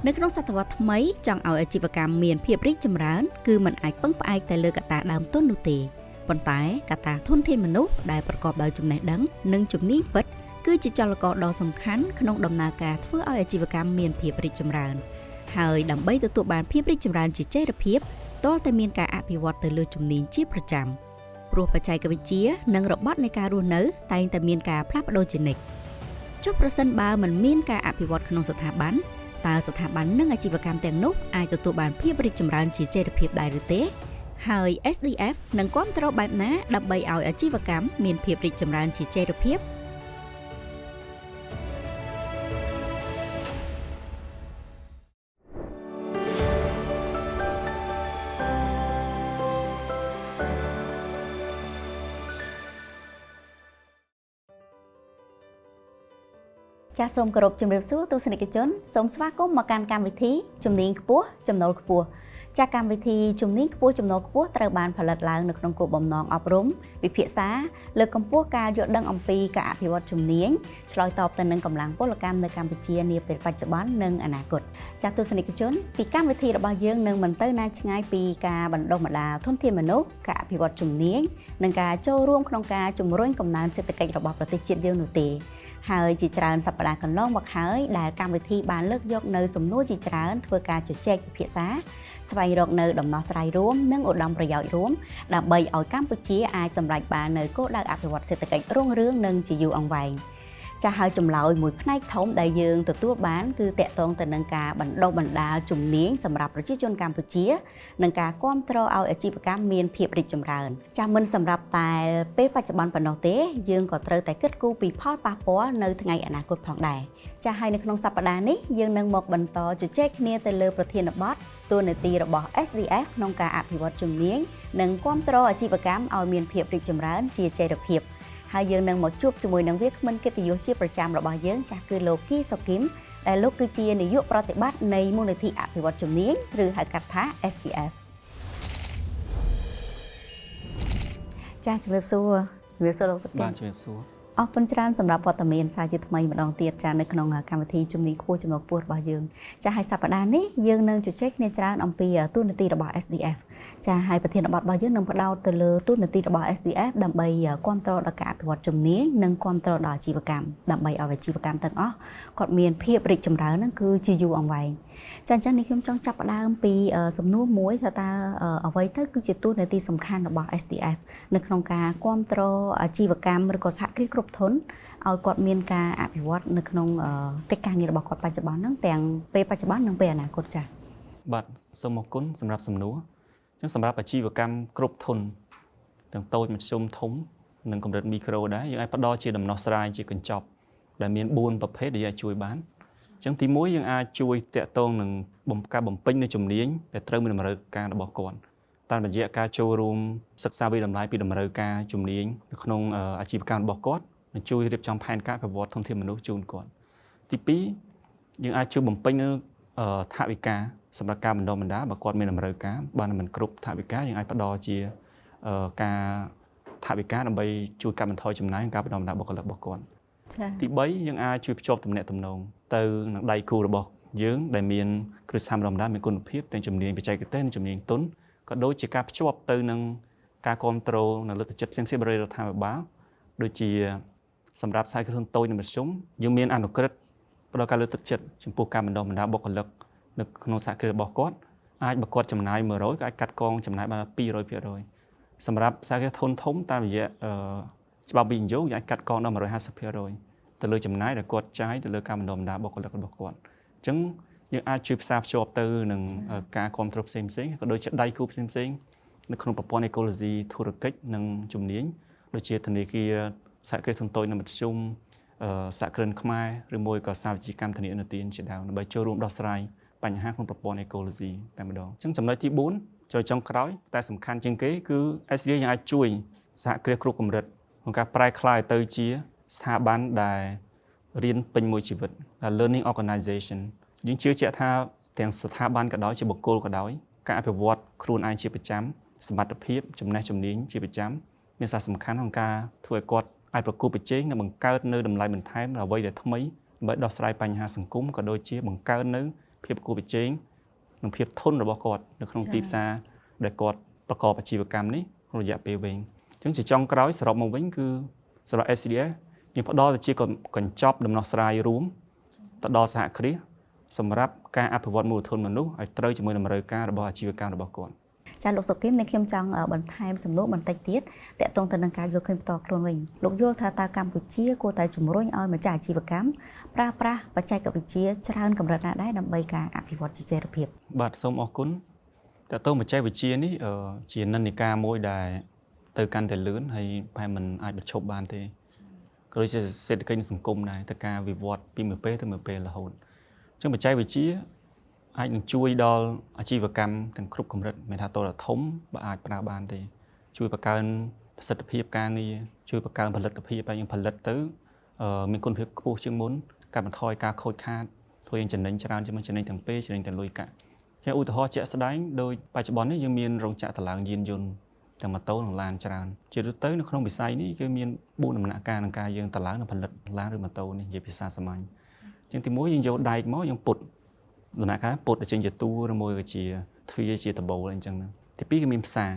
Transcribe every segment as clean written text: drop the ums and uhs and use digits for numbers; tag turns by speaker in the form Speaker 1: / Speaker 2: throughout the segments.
Speaker 1: នៅក្នុងសតវត្សថ្មីចង់ឲ្យអាជីវកម្មមានភាពរីកចម្រើនគឺមិនអាចពឹងផ្អែកតែលើកត្តាដើមទុននោះទេប៉ុន្តែកត្តាធនធានមនុស្សដែលប្រកបដោយចំណេះដឹងនិងជំនាញពិតគឺជាចលករដ៏សំខាន់ក្នុងដំណើរការធ្វើឲ្យអាជីវកម្មមានភាពរីកចម្រើនហើយដើម្បីទទួលបានភាពរីកចម្រើនជាចីរភាពទាល់តែមានការអភិវឌ្ឍទៅលើជំនាញជាប្រចាំព្រោះបច្ចេកវិទ្យានិងរបត់នៃការរស់នៅតែងតែមានការផ្លាស់ប្ដូរជានិច្ចចុះប្រសិនបើមិនមានការអភិវឌ្ឍក្នុងស្ថាប័នតើស្ថាប័ននិងអាជីវកម្មទាំងនោះអាចទទួលបានភាពរីកចម្រើនជាចីរភាពដែរឬទេហើយ SDF នឹងគាំទ្របែបណាដើម្បីឲ្យអាជីវកម្មមានភាពរីកចម្រើនជាចីរភាពចាសសូមគោរពជំរាបសួរទស្សនិកជនសូមស្វាគមន៍មកកាន់កម្មវិធីជំនាញខ្ពស់ចំណូលខ្ពស់ចាសកម្មវិធីជំនាញខ្ពស់ចំណូលខ្ពស់ត្រូវបានផលិតឡើងនៅក្នុងគោលបំណងអប់រំវិភាសាលើកកម្ពស់ការយល់ដឹងអំពីការអភិវឌ្ឍជំនាញឆ្លើយតបទៅនឹងកម្លាំងពលកម្មនៅកម្ពុជានាពេលបច្ចុប្បន្ននិងអនាគតចាសទស្សនិកជនពីកម្មវិធីរបស់យើងនឹងមិនទៅណាឆ្ងាយពីការបណ្ដុះបណ្ដាលធនធានមនុស្សការអភិវឌ្ឍជំនាញនិងការចូលរួមក្នុងការជំរុញកំណើនសេដ្ឋកិច្ចរបស់ប្រទេសជាតិយើងនោះទេហើយជាច្រើនសប្តាហ៍កន្លងមកហើយដែលកម្មវិធីបានលើកយកនៅសំណួរជាច្រើនធ្វើការជជែកពិភាក្សាស្វែងរកនៅដំណោះស្រាយរួមនិងឧត្តមប្រយោជន៍រួមដើម្បីឲ្យកម្ពុជាអាចសម្រេចបាននៅគោលដៅអភិវឌ្ឍសេដ្ឋកិច្ចរុងរឿងនិងជាយូរអង្វែងចាស់ហើយចម្លើយមួយផ្នែកធំដែលយើងទទួលបានគឺតាក់ទងទៅនឹងការបណ្ដុះបណ្ដាលជំនាញសម្រាប់ប្រជាជនកម្ពុជានិងការគាំទ្រឲ្យអាជីវកម្មមានភាពរីកចម្រើនចាស់មិនសម្រាប់តែពេលបច្ចុប្បន្នប៉ុណ្ណោះទេយើងក៏ត្រូវតែគិតគូរពីផលប៉ះពាល់នៅថ្ងៃអនាគតផងដែរចាស់ហើយនៅក្នុងសប្តាហ៍នេះយើងនឹងមកបន្តជជែកគ្នាទៅលើប្រធានបទតួនាទីរបស់ SDF ក្នុងការអភិវឌ្ឍជំនាញនិងគាំទ្រអាជីវកម្មឲ្យមានភាពរីកចម្រើនជាចីរភាពហើយយើងនឹងមកជួបជាមួយនឹងវាគ្មិនកិត្តិយសជាប្រចាំរបស់យើងចាស់គឺលោកគីសុគីមដែលលោកគឺជានាយកប្រតិបត្តិនៃមូលនិធិអភិវឌ្ឍជំនាញឬហៅកាត់ថា SDF ចាស់ជំរាបសួរលោកសុគីម
Speaker 2: បាទជំរាបសួរ
Speaker 1: អរគុណច្រើនសម្រាប់វត្តមានសារជាថ្មីម្ដងទៀតចានៅក្នុងកម្មវិធីជំនាញខ្ពស់ចំណុចខ្ពស់របស់យើងចាហើយសប្តាហ៍នេះយើងនឹងជជែកគ្នាច្រើនអំពីតួនាទីរបស់ SDF ចាហើយប្រធានបទរបស់យើងនឹងផ្ដោតទៅលើតួនាទីរបស់ SDF ដើម្បីគាំទ្រដល់ការអភិវឌ្ឍជំនាញនិងគាំទ្រដល់អាជីវកម្មដើម្បីឲ្យអាជីវកម្មទាំងអស់គាត់មានភាពរីកចម្រើនហ្នឹងគឺជាយូរអង្វែងចាអញ្ចឹងនេះខ្ញុំចង់ចាប់ផ្ដើមពីសំណួរមួយថាតើអ្វីទៅគឺជាតួនាទីសំខាន់របស់ SDF នៅក្នុងការគាំទ្រអាជីវកម្មឬក៏សហគ្រាសគ្រប់ធនឲ្យគាត់មានការអភិវឌ្ឍនៅក្នុងកិច្ចការងាររបស់គាត់បច្ចុប្បន្នហ្នឹងទាំងពេលបច្ចុប្បន្ននិងពេលអនាគតចា៎
Speaker 2: បាទសូមអរគុណសម្រាប់សំណួរអញ្ចឹងសម្រាប់អាជីវកម្មគ្រប់ធនទាំងតូចមធ្យមធំនិងកម្រិតមីក្រូដែរយើងអាចផ្ដល់ជាដំណោះស្រាយជាកញ្ចប់ដែលមាន4ប្រភេទដែលអាចជួយបានអញ្ចឹងទី1យើងអាចជួយតាក់ទងនឹងការបំពេញនៅជំនាញដែលត្រូវមានតម្រូវការរបស់គាត់តាមរយៈការចូលរួមសិក្សាវិតម្លៃពីតម្រូវការជំនាញនៅក្នុងអាជីវកម្មរបស់គាត់និងជួយរៀបចំផែនការអភិវឌ្ឍធនធានមនុស្សជូនគាត់ទី2យើងអាចជួយបំពេញនៅថវិកាសម្រាប់ការបណ្ដុះបណ្ដាលបើគាត់មានតម្រូវការបានមិនគ្រប់ថវិកាយើងអាចផ្ដល់ជាការថវិកាដើម្បីជួយកាត់បន្ថយចំណាយការបណ្ដុះបណ្ដាលបុគ្គលិករបស់គាត់ទី3យើងអាចជួយភ្ជាប់ទំនាក់ទំនងទៅនឹងដៃគូរបស់យើងដែលមានគ្រឹះស្ថានបណ្ដុះបណ្ដាលមានគុណភាពទាំងជំនាញបច្ចេកទេសនិងជំនាញទុនក៏ដូចជាការភ្ជាប់ទៅនឹងការគ្រប់គ្រងនៅលើទឹកចិត្តផ្សេងៗរបស់រដ្ឋាភិបាលដូចជាសម្រាប់សហគ្រាសតូចនិងមធ្យមយើងមានអនុក្រឹត្យផ្ដល់ការលើកទឹកចិត្តចំពោះការបណ្ដុះបណ្ដាលបុគ្គលិកនៅក្នុងសហគ្រាសរបស់គាត់អាចបើគាត់ចំណាយ100ក៏អាចកាត់កងចំណាយបាន200%សម្រាប់សហគ្រាសធនធំតាមរយៈច្បាប់វិនិយោគអាចកាត់កងដល់150%ទៅលើចំណាយដែលគាត់ចាយទៅលើការបណ្ដុះបណ្ដាលបុគ្គលិករបស់គាត់អញ្ចឹងយើងអាចជួយផ្សារភ្ជាប់ទៅនឹងការគ្រប់គ្រងផ្សេងៗក៏ដូចជាដៃគូផ្សេងៗនៅក្នុងប្រព័ន្ធអេកូឡូស៊ីធុរកិច្ចនិងជំនាញដូចជាធនាគារសហគ្រាសធុនតូចនិងមធ្យមសហគ្រិនខ្មែរឬមួយក៏សាវិជ្ជាកម្មធនាគារជាដើមដើម្បីចូលរួមដោះស្រាយបញ្ហាក្នុងប្រព័ន្ធអេកូឡូស៊ីតែម្ដងអញ្ចឹងចំណុចទី4ចូលចុងក្រោយតែសំខាន់ជាងគេគឺ SDA យើងអាចជួយសហគ្រាសគ្រប់កម្រិតក្នុងការប្រែក្លាយទៅជាស្ថាប័នដែលរៀនពេញមួយជីវិត Learning Organization យើងជឿជាក់ថាទាំងស្ថាប័នក៏ដោយជាបុគ្គលក៏ដោយការអភិវឌ្ឍខ្លួនឯងជាប្រចាំសមត្ថភាពចំណេះជំនាញជាប្រចាំមានសារៈសំខាន់ក្នុងការធ្វើឲ្យគាត់អាចប្រកួតប្រជែងនិងបង្កើតនៅតម្លៃបន្ថែមអ្វីដែលថ្មីដើម្បីដោះស្រាយបញ្ហាសង្គមក៏ដូចជាបង្កើននៅភ ភាពគួរប្រជែងនិងភាពធន់របស់គាត់នៅក្នុងទីផ្សារដែលគាត់ប្រកបអាជីវកម្មនេះក្នុងរយៈពេលវែងអញ្ចឹងជាចុងក្រោយសរុបមកវិញគឺសម្រាប់ SCDF យើងផ្ដល់ទៅជាកញ្ចប់ដំណោះស្រាយរួមទៅដល់សហគ្រាសសម្រាប់ការអភិវឌ្ឍមូលធនមនុស្សឲ្យត្រូវជាមួយនឹងតម្រូវការរបស់អាជីវកម្មរបស់គាត់
Speaker 1: ចាលោកសុគីមនេះខ្ញុំចង់បន្ថែមសំណួរបន្តិចទៀតតកតងទៅនឹងការយល់ឃើញផ្ទាល់ខ្លួនវិញលោកយល់ថាតើកម្ពុជាគួរតែជំរុញឲ្យម្ចាស់អាជីវកម្មប្រើប្រាស់បច្ចេកវិទ្យាច្រើនកម្រិតណាដែរដើម្បីការអភិវឌ្ឍជាចីរភាព
Speaker 2: បាទសូមអរគុណតើតើបច្ចេកវិទ្យានេះជានិន្នាការមួយដែលទៅកាន់តែលឿនហើយប្រហែលមិនអាចបញ្ឈប់បានទេក៏ដូចជាសេដ្ឋកិច្ចសង្គមដែរទៅការវិវត្តពីមួយពេលទៅមួយពេលរហូតអញ្ចឹងបច្ចេកវិទ្យាអាចនឹងជួយដល់អាជីវកម្មទាំងគ្រប់កម្រិតមិនថាតើធំបើអាចប្រើបានទេជួយបង្កើនប្រសិទ្ធភាពការងារជួយបង្កើនផលិតភាពហើយយើងផលិតទៅមានគុណភាពខ្ពស់ជាងមុនកាត់បន្ថយការខូចខាតធ្វើឲ្យចំណេញច្រើនជាងចំណេញទាំងពេលចំណេញទាំងលុយកាក់ជាឧទាហរណ៍ជាក់ស្ដែងដោយបច្ចុប្បន្ននេះយើងមានរោងចក្រតម្លើងយានយន្តទាំងម៉ូតូនិងឡានច្រើនជាទូទៅនៅក្នុងវិស័យនេះគឺមាន4ដំណាក់កាលក្នុងការយើងតម្លើងនិងផលិតឡានឬម៉ូតូនេះនិយាយភាសាសាមញ្ញអញ្ចឹងទី1យើងយកដែកមកយើងពុតដំណាក់កាលពុតឲ្យចេញជាតួឬមួយក៏ជាទ្វារជាដបូលអញ្ចឹងទី2គឺមានផ្សារ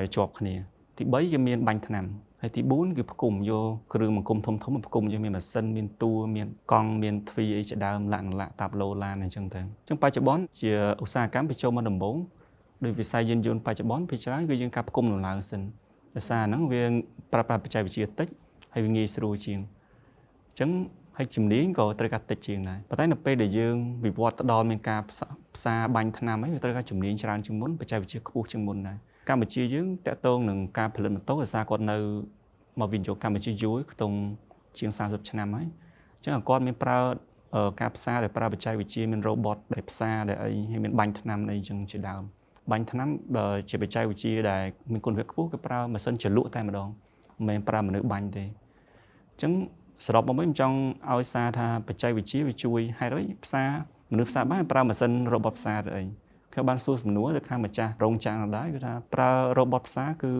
Speaker 2: ឲ្យជាប់គ្នាទី3គឺមានបាញ់ថ្នាំហើយទី4គឺផ្គុំយកគ្រឿងបង្គុំធំធំផ្គុំយើងមានម៉ាស៊ីនមានតួមានកង់មានទ្វារអីជាដើមលាក់តាប់ឡូឡានអញ្ចឹងទៅអញ្ចឹងបច្ចុប្បន្នជាឧស្សាហកម្មបញ្ចូលមកដំបូងដោយវិស័យយានយន្តបច្ចុប្បន្នភាគច្រើនគឺយើងការផ្គុំដំឡើងសិនដោយសារហ្នឹងវាប្រើប្រាស់បច្ចេកវិទ្យាតិចហើយវាងាយស្រួលជាងអញ្ចឹងហើយជំនាញក៏ត្រូវការតិចជាងដែរប៉ុន្តែនៅពេលដែលយើងវិវត្តទៅដល់មានការផ្សារបាញ់ថ្នាំហើយវាត្រូវការជំនាញច្រើនជាងមុនបច្ចេកវិទ្យាខ្ពស់ជាងមុនដែរកម្ពុជាយើងតាក់ទងនឹងការផលិតម៉ូតូដោយសារគាត់នៅមកវិនិយោគកម្ពុជាយូរខ្ទង់ជាង30ឆ្នាំហើយអញ្ចឹងគាត់មានប្រើការផ្សារដែលប្រើបច្ចេកវិទ្យាមាន robot ដែលផ្សារដែលអីហើយមានបាញ់ថ្នាំអីចឹងជាដើមបាញ់ថ្នាំជាបច្ចេកវិទ្យាដែលមានគុណភាពខ្ពស់គឺប្រើម៉ាស៊ីនជ្រលក់តែម្ដងមិនមែនប្រើមនុស្សបាញ់ទេអញ្ចឹងសរុបមកវិញខ្ញុំចង់ឲ្យសារថាបច្ចេកវិទ្យាវាជួយហេតុអីផ្សារមនុស្សផ្សារបានប្រើម៉ាស៊ីន robot ផ្សារទៅអីខ្ញុំបានសួរសំណួរទៅខាងម្ចាស់រោងចក្រដែរគឺថាប្រើ robot ផ្សារគឺ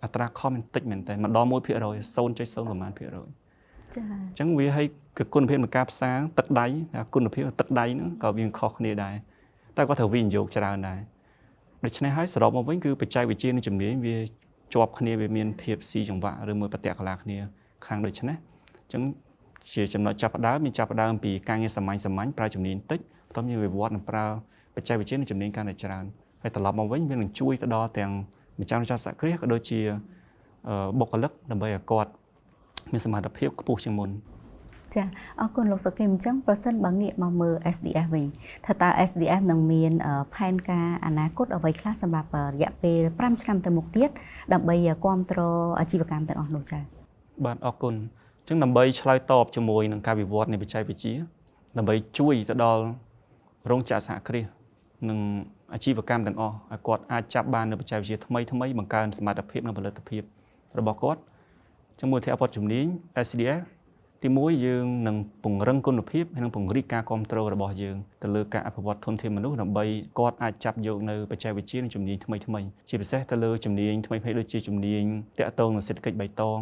Speaker 2: អត្រាខុសមិនតិចមែនតើម្ដង 1% 0.0 ប្រមាណភាគរយចា៎អញ្ចឹងវាឲ្យគឺគុណភាពនៃការផ្សារទឹកដៃគុណភាពទឹកដៃហ្នឹងក៏វាខុសគ្នាដែរតែគាត់ត្រូវវិនិយោគច្រើនដែរដូច្នេះហើយសរុបមកវិញគឺបច្ចេកវិទ្យានិងជំនាញវាជាប់គ្នាវាមានភាពស៊ីចង្វាក់ឬមួយប្រតិកលាគ្នាខាងដូចនេះអញ្ចឹងជាចំណុចចាប់ផ្ដើមមានចាប់ផ្ដើមពីការងារសាមញ្ញប្រើជំនាញតិចបន្ទាប់មានវិវត្តនិងប្រើបច្ចេកវិទ្យានិងជំនាញកាន់តែច្រើនហើយត្រឡប់មកវិញវានឹងជួយទៅដល់ទាំងម្ចាស់សហគ្រាសក៏ដូចជាបុគ្គលិកដើម្បីឲ្យគាត់មានសមត្ថភាពខ្ពស់ជាងមុនចាអរគុណលោកសុគីមអញ្ចឹងប្រសិនបើងាកមកមើល SDF វិញថាតើ SDF នឹងមានផែនការអនាគតអ្វីខ្លះសម្រាប់រយៈពេល5ឆ្នាំទៅមុខទៀតដើម្បីគ្រប់គ្រងអាជីវកម្មទាំងអស់នោះចាបាទអរគុណអញ្ចឹងដើម្បីឆ្លើយតបជាមួយនឹងការវិវត្តនៃបច្ចេកវិទ្យាដើម្បីជួយទៅដល់រោងចក្រសហគ្រាសនិងអាជីវកម្មទាំងអស់ឲ្យគាត់អាចចាប់បាននៅបច្ចេកវិទ្យាថ្មីបង្កើនសមត្ថភាពនិងផលិតភាពរបស់គាត់ជាមួយធនធានអភិវឌ្ឍជំនាញ SDF ទី1យើងនឹងពង្រឹងគុណភាពហើយនឹងពង្រីកការគ្រប់គ្រងរបស់យើងទៅលើការអភិវឌ្ឍធនធានមនុស្សដើម្បីគាត់អាចចាប់យកនៅបច្ចេកវិទ្យានិងជំនាញថ្មីជាពិសេសទៅលើជំនាញថ្មីដូចជាជំនាញតាក់ទងនឹងសេដ្ឋកិច្ចបៃតង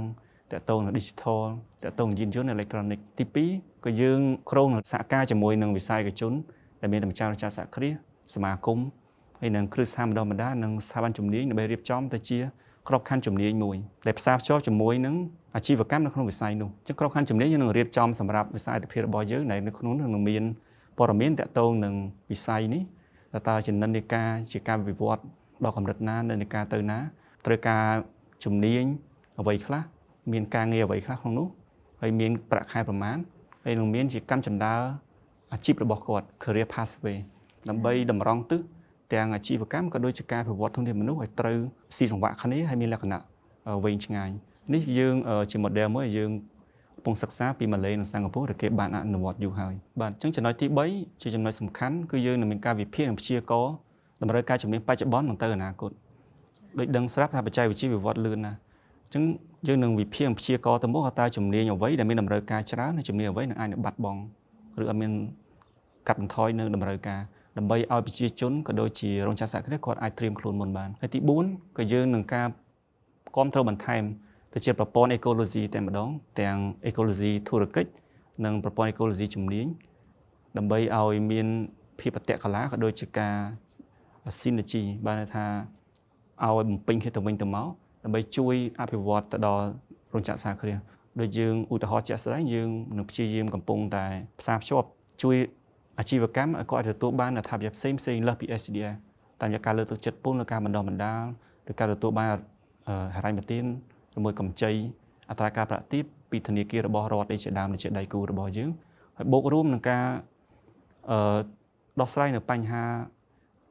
Speaker 2: តាក់ទងនឹង digital តាក់ទងនឹងយានយន្ត electronic ទី2ក៏យើងគ្រោងនឹងសហការជាមួយនឹងវិស័យឯកជនដែលមានតែម្ចាស់សហគ្រាសសមាគមហើយនឹងគ្រឹះស្ថានបណ្ដុះបណ្ដាលនិងស្ថាប័នជំនាញដើម្បីរៀបចំទៅជាក្របខ័ណ្ឌជំនាញមួយដែលផ្សារភ្ជាប់ជាមួយនឹងអាជីវកម្មនៅក្នុងវិស័យនោះអញ្ចឹងក្របខ័ណ្ឌជំនាញយើងនឹងរៀបចំសម្រាប់វិស័យអតិភិបរបស់យើងដែលនៅក្នុងនោះនឹងមានព័ត៌មានតាក់ទងនឹងវិស័យនេះតើជានិន្នាការជាការវិវត្តដល់កម្រិតណានិន្នាការទៅណាត្រូវការជំនាញអ្វីខ្លះមានការងារអ្វីខ្លះក្នុងនោះហើយមានប្រាក់ខែប្រមាណហើយនឹងមានជាកម្មចន្ទើអាជីពរបស់គាត់ career pathway ដើម្បីតម្រង់ទិសទាំងអាជីវកម្មក៏ដូចជាការវិវត្តធនធានមនុស្សឲ្យត្រូវស៊ីសង្វាក់គ្នាហើយមានលក្ខណៈវែងឆ្ងាយនេះយើងជា model មួយយើងកំពុងសិក្សាពីម៉ាឡេនិងសិង្ហបុរីដែលគេបានអនុវត្តយូរហើយបាទអញ្ចឹងចំណុចទី3ជាចំណុចសំខាន់គឺយើងនឹងមានការវិភាគនិងព្យាករណ៍តម្រូវការជំនាញបច្ចុប្បន្ននិងទៅអនាគតដូចដឹងស្រាប់ថាបច្ចេកវិទ្យាវិវត្តលឿនណាស់អញ្ចឹងយើងនឹងវិភាគព្យាករណ៍ទៅមុខថាតើជំនាញអ្វីដែលមានតម្រូវការច្រើននិងជំនាញអ្វីនឹងអាចនឹងបាត់បង់ឬអត់មានកាត់បន្ថយនៅតម្រូវការដើម្បីឲ្យប្រជាជនក៏ដូចជារោងចក្រសហគ្រាសគាត់អាចត្រៀមខ្លួនមុនបានហើយទី4ក៏យើងនឹងការគ្រប់គ្រងបន្ថែមទៅជាប្រព័ន្ធ ecology តែម្ដងទាំង ecology ធុរកិច្ចនិងប្រព័ន្ធ ecology ជំនាញដើម្បីឲ្យមាន ភាពបតិកលាក៏ដូចជាការ synergy បានថាឲ្យបំពេញគ្នាទៅវិញទៅមកដើម្បីជួយអភិវឌ្ឍទៅដល់រោងចក្រសហគ្រាសដូចយើងឧទាហរណ៍ជាក់ស្ដែងយើងនឹងព្យាយាមកំពុងតែផ្សារភ្ជាប់ជួយអាជីវកម្មឲ្យគាត់ទទួលបានអត្ថប្រយោជន៍ផ្សេងលើសពី SDF តាមរយៈការលើកទឹកចិត្តពន្ធឬការបណ្ដុះបណ្ដាលឬការទទួលបានហិរញ្ញប្បទានជាមួយកម្ចីអត្រាការប្រាក់ទាបពីធនាគាររបស់រដ្ឋឯជាដើមជាដៃគូរបស់យើងហើយបូករួមនឹងការដោះស្រាយនៅបញ្ហា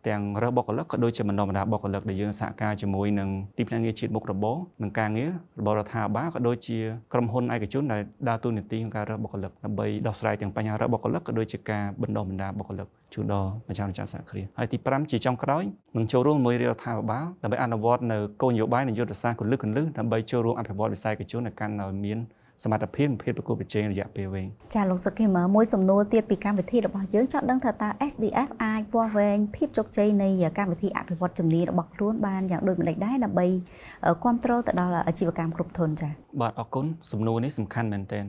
Speaker 2: ទាំងរើសបុគ្គលិកក៏ដូចជាបណ្ដុះបណ្ដាលបុគ្គលិកដែលយើងសហការជាមួយនឹងទីភ្នាក់ងារជាតិមុខរបរនិងការងាររបស់រដ្ឋាភិបាលក៏ដូចជាក្រុមហ៊ុនឯកជនដែលដើរតួនាទីក្នុងការរើសបុគ្គលិកដើម្បីដោះស្រាយទាំងបញ្ហារើសបុគ្គលិកក៏ដូចជាការបណ្ដុះបណ្ដាលបុគ្គលិកជូនដល់ម្ចាស់សហគ្រាសហើយទី5ជាចុងក្រោយនឹងចូលរួមជាមួយរដ្ឋាភិបាលដើម្បីអនុវត្តនៅគោលនយោបាយនិងយុទ្ធសាស្ត្រគន្លឹះដើម្បីចូលរួមអភិវឌ្ឍវិស័យឯកជនឲ្យកាន់តែមានសមត្ថភាពប្រកួតប្រជែងរយៈពេលវែង
Speaker 1: ចាលោកសុខេមមួយសំណួរទៀតពីកម្មវិធីរបស់យើងចង់ដឹងថាតើ SDF អាចវាស់វែងភាពជោគជ័យនៃកម្មវិធីអភិវឌ្ឍជំនាញរបស់ខ្លួនបានយ៉ាងដូចម្តេចដែរដើម្បីគ្រប់គ្រងទៅដល់អាជីវកម្មគ្រប់ធនចា៎
Speaker 2: បាទអរគុណសំណួរនេះសំខាន់មែនទែន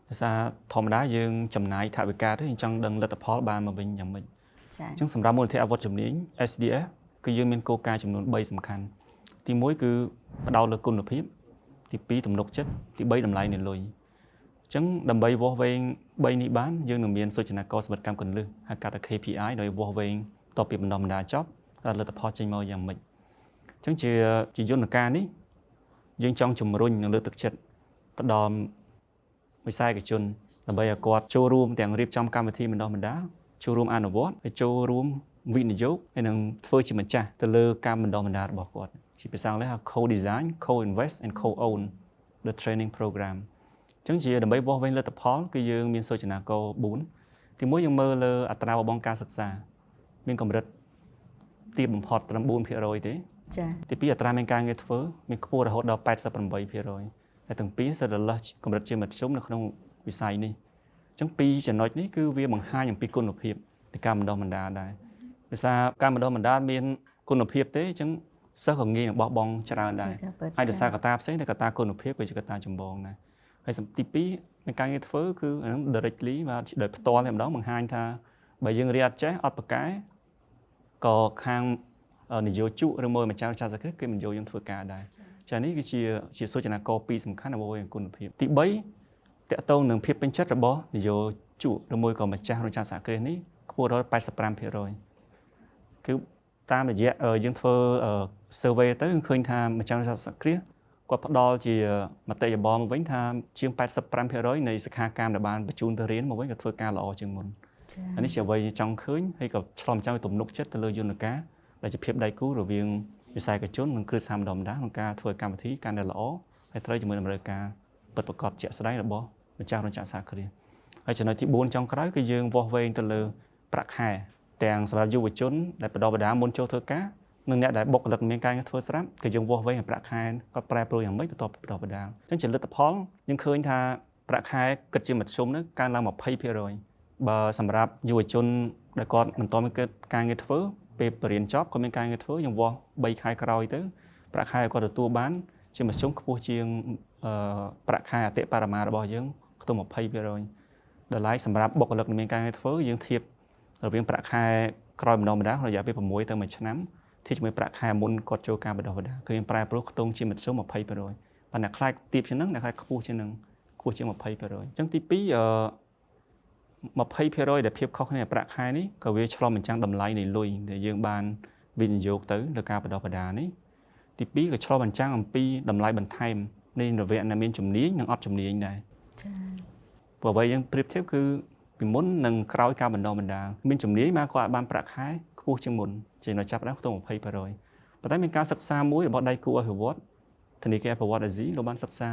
Speaker 2: ដោយសារធម្មតាយើងចំណាយថវិកាទៅយើងចង់ដឹងលទ្ធផលបានមកវិញយ៉ាងម៉េចចា៎អញ្ចឹងសម្រាប់មូលនិធិអភិវឌ្ឍជំនាញ SDF គឺយើងមានគោលការណ៍ចំនួន3សំខាន់ទី1គឺផ្ដោតលើគុណភាពទី2ទំនុកចិត្តទី3តម្លៃនៃលុយអញ្ចឹងដើម្បីវាស់វែង3នេះបានយើងនឹងមានសូចនាករសមិទ្ធកម្មគន្លឹះហៅកាត់ថា KPI ដោយវាស់វែងតទៅពីបណ្ដុះបណ្ដាលចប់ដល់លទ្ធផលចេញមកយ៉ាងម៉េចអញ្ចឹងជាយន្តការនេះយើងចង់ជំរុញនិងលើកទឹកចិត្តទៅដល់វិស័យឯកជនដើម្បីឲ្យគាត់ចូលរួមទាំងរៀបចំកម្មវិធីបណ្ដុះបណ្ដាលចូលរួមអនុវត្តហើយចូលរួមវិនិយោគហើយនឹងធ្វើជាម្ចាស់ទៅលើការបណ្ដុះបណ្ដាលរបស់គាត់ជាភាសាអង់គ្លេសហៅ co-design co-invest and co-own the training program អញ្ចឹងជាដើម្បីវាស់វែងលទ្ធផលគឺយើងមានសូចនាករ4ទី1យើងមើលលើអត្រាបបងការសិក្សាមានកម្រិតទាបបំផុតត្រឹម 4% ទេ
Speaker 1: ចា៎
Speaker 2: ទី2អត្រាមានការងារធ្វើមានខ្ពស់រហូតដល់ 88% តែទាំងពីរសិតតែលើសកម្រិតជាមធ្យមនៅក្នុងវិស័យនេះអញ្ចឹងពីរចំណុចនេះគឺវាបង្ហាញអំពីគុណភាពនៃការបណ្ដុះបណ្ដាលដែរដោយសារការបណ្ដុះបណ្ដាលមានគុណភាពទេអញ្ចឹងសិស្សក៏ងាយនឹងបោះបង់ច្រើនដែរហើយដោយសារកត្តាផ្សេងតែកត្តាគុណភាពគឺជាកត្តាចម្បងដែរហើយទី2មានការងារធ្វើគឺអានឹង directly បាទដោយផ្ទាល់តែម្ដងបង្ហាញថាបើយើងរៀនអត់ចេះអត់ប្រកែក៏ខាងនយោជកឬមួយម្ចាស់សហគ្រាសគេមិនយកយើងធ្វើការដែរចា៎នេះគឺជាសូចនាករ2សំខាន់របស់គុណភាពទី3តកតងនឹងភាពពេញចិត្តរបស់នយោជកឬមួយក៏ម្ចាស់រោងចក្រសហគ្រាសនេះខ្ពស់ដល់ 85% គឺតាមរយៈយើងធ្វើ survey ទៅឃើញថាម្ចាស់រោងចក្រសហគ្រាសគាត់ផ្ដល់ជាមតិយោបល់មកវិញថាជាង 85% នៃសិក្ខាកាមដែលបានបញ្ជូនទៅរៀនមកវិញក៏ធ្វើការល្អជាងមុនអានេះជាអ្វីចង់ឃើញហើយក៏ឆ្លងចាំទំនុកចិត្តទៅលើយន្តការដែលជាភាពដៃគូរវាងវិស័យឯកជននិងគ្រឹះស្ថានបណ្ដុះបណ្ដាលក្នុងការធ្វើកម្មវិធីកាន់តែល្អហើយត្រូវជាមួយនឹងតម្រូវការពិតប្រាកដជាក់ស្ដែងរបស់ម្ចាស់រោងចក្រសហគ្រាសហើយចំណុចទី4ចុងក្រោយគឺយើងវាស់វែងទៅលើប្រាក់ខែទាំងសម្រាប់យុវជនដែលបណ្ដុះបណ្ដាលមុនចូលធ្វើការនិងអ្នកដែលបុគ្គលិកមានការងារធ្វើស្រាប់គឺយើងវាស់វែងឲ្យប្រាក់ខែគាត់ប្រែប្រួលយ៉ាងម៉េចបន្ទាប់ពីបណ្ដុះបណ្ដាលអញ្ចឹងជាលទ្ធផលយើងឃើញថាប្រាក់ខែគិតជាមធ្យមនោះកើនឡើង 20% បើសម្រាប់យុវជនដែលគាត់មិនទាន់មានការងារធ្វើពេលបរិញ្ញាបត្រចប់គាត់មានការងារធ្វើយើងវាស់3ខែក្រោយទៅប្រាក់ខែគាត់ទទួលបានជាមធ្យមខ្ពស់ជាងប្រាក់ខែអតិបរមារបស់យើងខ្ទង់ 20% ដល់ឡែកសម្រាប់បុគ្គលិកដែលមានការងារធ្វើយើងធៀបរវាងប្រាក់ខែក្រោយបណ្ដុះបណ្ដាលរយៈពេល6ទៅ1ឆ្នាំធៀបជាមួយប្រាក់ខែមុនគាត់ចូលការបណ្ដុះបណ្ដាលគឺយើងប្រែប្រួលខ្ទង់ជាមធ្យម 20% ប៉ុន្តែខ្លាចទាបជាងហ្នឹងតែខ្លាចខ្ពស់ជាងហ្នឹងខ្ពស់ជាង 20% អញ្ចឹងទី220% ដែលភាពខុសគ្នាប្រាក់ខែនេះក៏វាឆ្លុះបញ្ចាំងតម្លៃនៃលុយដែលយើងបានវិនិយោគទៅលើការបណ្ដុះបណ្ដាលនេះទី2ក៏ឆ្លុះបញ្ចាំងអំពីតម្លៃបន្ថែមនៃរយៈដែលមានជំនាញនិងអត់ជំនាញដែរចា៎ព្រោះអ្វីយើងប្រៀបធៀបគឺពីមុននិងក្រោយការបណ្ដុះបណ្ដាលមានជំនាញមកគាត់បានប្រាក់ខែខ្ពស់ជាងមុនជានៅចាប់ដើមខ្ទង់ 20% ប៉ុន្តែមានការសិក្សាមួយរបស់ដៃគូអភិវឌ្ឍធនាគារអភិវឌ្ឍអាស៊ីលោកបានសិក្សា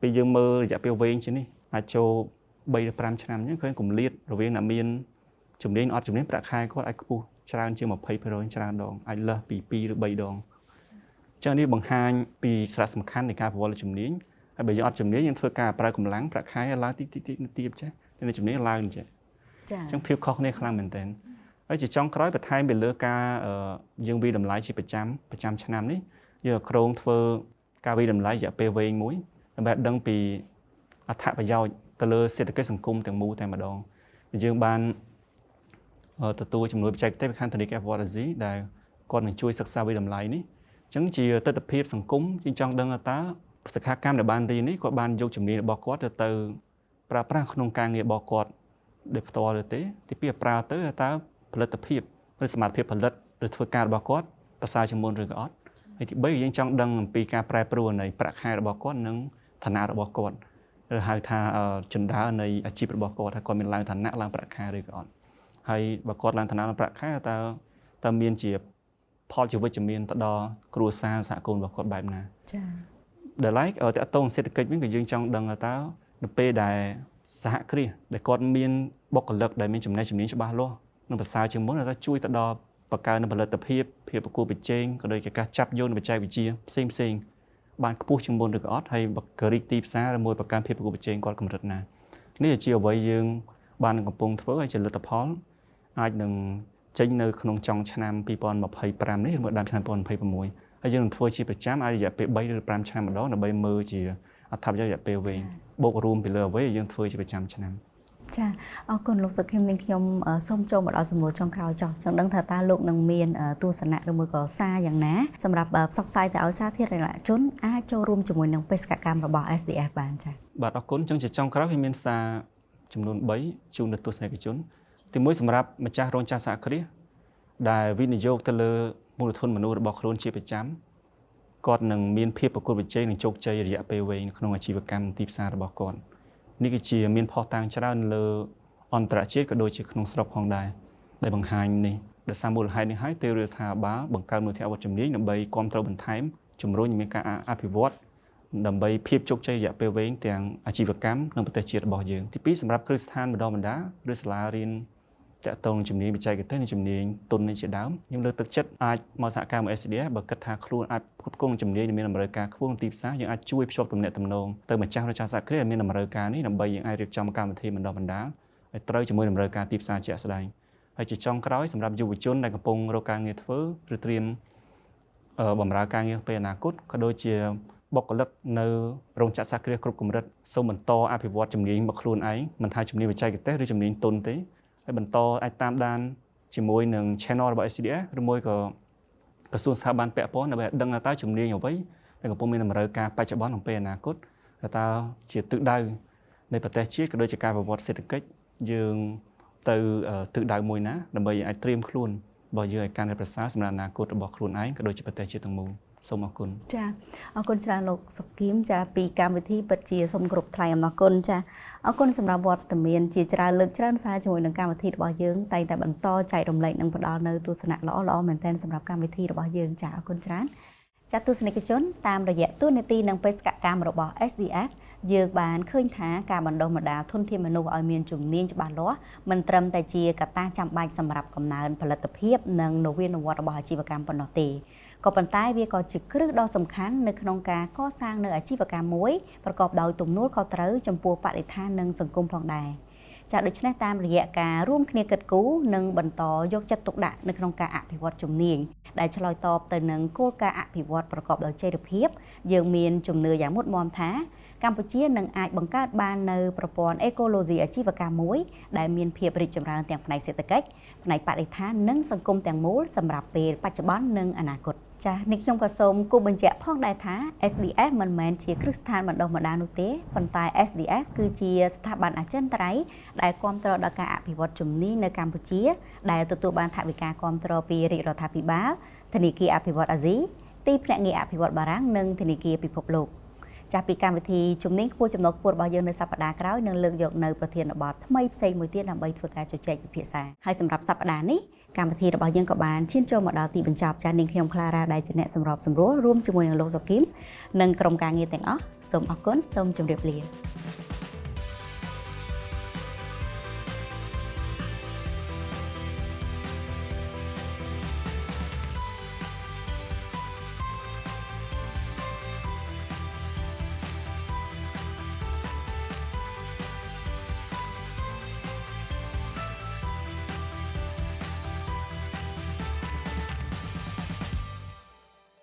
Speaker 2: ពេលយើងមើលរយៈពេលវែងជាងនេះអាចចូល3ទៅ5ឆ្នាំអញ្ចឹងឃើញគម្លាតរវាងអ្នកមានជំនាញអត់ជំនាញប្រាក់ខែគាត់អាចខ្ពស់ច្រើនជាង 20% ច្រើនដងអាចលើសពី2ឬ3ដងចឹងនេះបង្ហាញពីសារៈសំខាន់នៃការអភិវឌ្ឍជំនាញហើយបើយើងអត់ជំនាញយើងធ្វើការប្រើកម្លាំងប្រាក់ខែឡើងតិចទៀតចេះតែជំនាញឡើងចេះចា៎អញ្ចឹងភាពខុសគ្នាខ្លាំងមែនទែនហើយជាចុងក្រោយបន្ថែមពីលើការយើងវិតម្លៃជាប្រចាំឆ្នាំនេះយើងក្រុងធ្វើការវិតម្លៃរយៈពេលវែងមួយដើម្បីឲ្យដឹងពីអត្ថប្រយោជន៍ទៅលើសេដ្ឋកិច្ចសង្គមទាំងមូលតែម្ដងយើងបាន ទទួលជំនួយបច្ចេកទេសពីខាងធនាគារអភិវឌ្ឍន៍អាស៊ីដែលគាត់នឹងជួយសិក្សាវិតម្លៃនេះអញ្ចឹងជាទស្សនវិជ្ជាសង្គមយើងចង់ដឹងថាតើសិក្ខាកាមដែលបានរៀននេះគាត់បានយកជំនាញរបស់គាត់ទៅប្រើប្រាស់ក្នុងការងាររបស់គាត់ដោយផ្ទាល់ឬទេទីពីរប្រើទៅតើផលិតភាពឬសមត្ថភាពផលិតឬធ្វើការរបស់គាត់ប្រសើរជាងមុនឬក៏អត់ហើយទី3យើងចង់ដឹងអំពីការប្រែប្រួលនៃប្រាក់ខែរបស់គាត់និងឋានៈរបស់គាត់ឬហៅថាជណ្ដើរនៃអាជីពរបស់គាត់ថាគាត់មានឡើងឋានៈឡើងប្រាក់ខែឬក៏អត់ហើយបើគាត់ឡើងឋានៈឡើងប្រាក់ខែតើមានជាផលជាវិជ្ជមានទៅដល់គ្រួសារសហគមន៍របស់គាត់បែបណា
Speaker 1: ចា៎
Speaker 2: ដែលឡែកតើតងសេដ្ឋកិច្ចវិញក៏យើងចង់ដឹងថាតើនៅពេលដែលសហគ្រាសដែលគាត់មានបុគ្គលិកដែលមានចំណេះជំនាញច្បាស់លាស់និងប្រសើរជាងមុនថាជួយទៅដល់បង្កើនផលិតភាពប្រកួតប្រជែងក៏ដូចជាការចាប់យកនៅបច្ចេកវិទ្យាផ្សេងបានខ្ពស់ជាងមុនឬក៏អត់ហើយក៏រីកទីផ្សារឬមួយបង្កើនភាពប្រកួតប្រជែងគាត់កម្រិតណានេះជាអ្វីយើងបានកំពុងធ្វើហើយជាលទ្ធផលអាចនឹងចេញនៅក្នុងចុងឆ្នាំ2025នេះឬដើមឆ្នាំ2026ហើយយើងនឹងធ្វើជាប្រចាំអាចរយៈពេល3ឬ5ឆ្នាំម្ដងដើម្បីមើលជាអត្ថប្រយោជន៍រយៈពេលវែងបូករួមពីលើអ្វីយើងធ្វើជាប្រចាំឆ្នាំ
Speaker 1: ចាអរគុណលោកសុខឹមនាងខ្ញុំសូមចូលមកដល់សំណួរចុងក្រោយចោះចង់ដឹងថាតើលោកនឹងមានទស្សនៈឬមួយក៏សារយ៉ាងណាសម្រាប់ផ្សព្វផ្សាយទៅឲ្យសាធារណជនអាចចូលរួមជាមួយនឹងបេសកកម្មរបស់ SDF បានចា
Speaker 2: បាទអរគុណចឹងជាចុងក្រោយខ្ញុំមានសារចំនួន3ជូនដល់ទស្សនិកជនទី1សម្រាប់ម្ចាស់រោងចក្រសហគ្រាសដែលវិនិយោគទៅលើមូលធនមនុស្សរបស់ខ្លួនជាប្រចាំគាត់នឹងមានភាពប្រកួតប្រជែងនិងជោគជ័យរយៈពេលវែងក្នុងអាជីវកម្មទីផ្សាររបស់គាត់នេះគឺជាមានផុសតាំងច្រើនលើអន្តរជាតិក៏ដូចជាក្នុងស្រុកផងដែរដែលបង្ហាញនេះដោយសារមូលហេតុនេះហើយទេរដ្ឋាភិបាលបង្កើតមូលនិធិអវត្តជំនាញដើម្បីគ្រប់គ្រងបន្ថែមជំរុញឲ្យមានការអភិវឌ្ឍដើម្បីភាពជោគជ័យរយៈពេលវែងទាំងអាជីវកម្មនិងប្រទេសជាតិរបស់យើងទី2សម្រាប់គ្រឹះស្ថានបណ្ដុះបណ្ដាលឬសាលារៀនតាក់ទងជំនាញបច្ចេកទេសនិងជំនាញទុននេះជាដើមខ្ញុំលើកទឹកចិត្តអាចមកសហការមួយ SDF បើគិតថាខ្លួនអាចផ្គត់ផ្គង់ជំនាញដែលមានតម្រូវការខ្ពស់ក្នុងទីផ្សារយើងអាចជួយភ្ជាប់ទំនាក់ទំនងទៅម្ចាស់រោងចក្រសហគ្រាសដែលមានតម្រូវការនេះដើម្បីយើងអាចរៀបចំកម្មវិធីបណ្ដុះបណ្ដាលឲ្យត្រូវជាមួយតម្រូវការទីផ្សារជាក់ស្ដែងហើយជាចុងក្រោយសម្រាប់យុវជនដែលកំពុងរកការងារធ្វើឬត្រៀមបម្រើការងារពេលអនាគតក៏ដូចជាបុគ្គលិកនៅរោងចក្រសហគ្រាសគ្រប់កម្រិតសូមបន្តអភិវឌ្ឍជំនាញរបស់ខ្លួនឯងមិនថាជំនាញបច្ចេកទេសឬជំនាញទុនទេហើយបន្តអាចតាមដានជាមួយនឹង channel របស់ SDF ឬមួយក៏ក្រសួងស្ថាប័នពាក់ព័ន្ធដើម្បីដឹងថាតើជំនាញអ្វីដែលកំពុងមានតម្រូវការបច្ចុប្បន្នក្នុងពេលអនាគតតើជាទិសដៅនៃប្រទេសជាតិក៏ដូចជាការប្រវត្តិសេដ្ឋកិច្ចយើងទៅទិសដៅមួយណាដើម្បីអាចត្រៀមខ្លួនរបស់យើងឲ្យកាន់តែប្រសើរសម្រាប់អនាគតរបស់ខ្លួនឯងក៏ដូចជាប្រទេសជាតិទាំងមូលសូមអរគុណ
Speaker 1: ចាអរគុណច្រើនលោកសុគីមចាពីកម្មវិធីពិតជាសូមគោរពថ្លែងអំណរគុណចាអរគុណសម្រាប់វត្តមានជាច្រើនលើកច្រើនសារជាមួយនឹងកម្មវិធីរបស់យើងតែងតែបន្តចែករំលែកនិងផ្ដល់នៅទស្សនៈល្អៗមែនទែនសម្រាប់កម្មវិធីរបស់យើងចាអរគុណច្រើនចាទស្សនិកជនតាមរយៈទូនាទីនិងបេសកកម្មរបស់ SDF យើងបានឃើញថាការបណ្ដុះបណ្ដាលធនធានមនុស្សឲ្យមានជំនាញច្បាស់លាស់មិនត្រឹមតែជាកត្តាចាំបាច់សម្រាប់កំណើនផលិតភាពនិងនវានុវត្តន៍របស់អាជីវកម្មប៉ុណ្ណោះទេក៏ប៉ុន្តែវាក៏ជាគ្រឹះដ៏សំខាន់នៅក្នុងការកសាងនៅអាជីវកម្មមួយប្រកបដោយទំនួលខុសត្រូវចំពោះបរិស្ថាននិងសង្គមផងដែរចាដូច្នេះតាមរយៈការរួមគ្នាគិតគូរនិងបន្តយកចិត្តទុកដាក់នៅក្នុងការអភិវឌ្ឍជំនាញដែលឆ្លើយតបទៅនឹងគោលការណ៍អភិវឌ្ឍប្រកបដោយចីរភាពយើងមានជំនឿយ៉ាងមុតមាំថាកម្ពុជានឹងអាចបង្កើតបាននៅប្រព័ន្ធអេកូឡូស៊ីអាជីវកម្មមួយដែលមានភាពរីកចម្រើនទាំងផ្នែកសេដ្ឋកិច្ចផ្នែកបរិស្ថាននិងសង្គមទាំងមូលសម្រាប់ពេលបច្ចុប្បន្ននិងអនាគតចា៎នេះខ្ញុំក៏សូមគូបញ្ជាក់ផងដែរថា SDF មិនមែនជាគ្រឹះស្ថានបណ្ដុះបណ្ដាលនោះទេប៉ុន្តែ SDF គឺជាស្ថាប័នអចិន្ត្រៃយ៍ដែលគាំទ្រដល់ការអភិវឌ្ឍជំនាញនៅកម្ពុជាដែលទទួលបានថវិកាគាំទ្រពីរាជរដ្ឋាភិបាលធនាគារអភិវឌ្ឍន៍អាស៊ីទីភ្នាក់ងារអភិវឌ្ឍន៍បារាំងនិងធនាគារពិភពលោកចាស់ពីកម្មវិធីជំនាញខ្ពស់ចំណុចខ្ពស់របស់យើងនៅសប្តាហ៍ក្រោយនឹងលើកយកនៅប្រធានបទថ្មីផ្សេងមួយទៀតដើម្បីធ្វើការជជែកពិភាក្សាហើយសម្រាប់សប្តាហ៍នេះកម្មវិធីរបស់យើងក៏បានឈានចូលមកដល់ទីបញ្ចប់ចាស់នាងខ្ញុំក្លារ៉ាដែលជាអ្នកសម្របសម្រួលរួមជាមួយនឹងលោកសុគីមនិងក្រុមការងារទាំងអស់សូមអរគុណសូមជម្រាបលា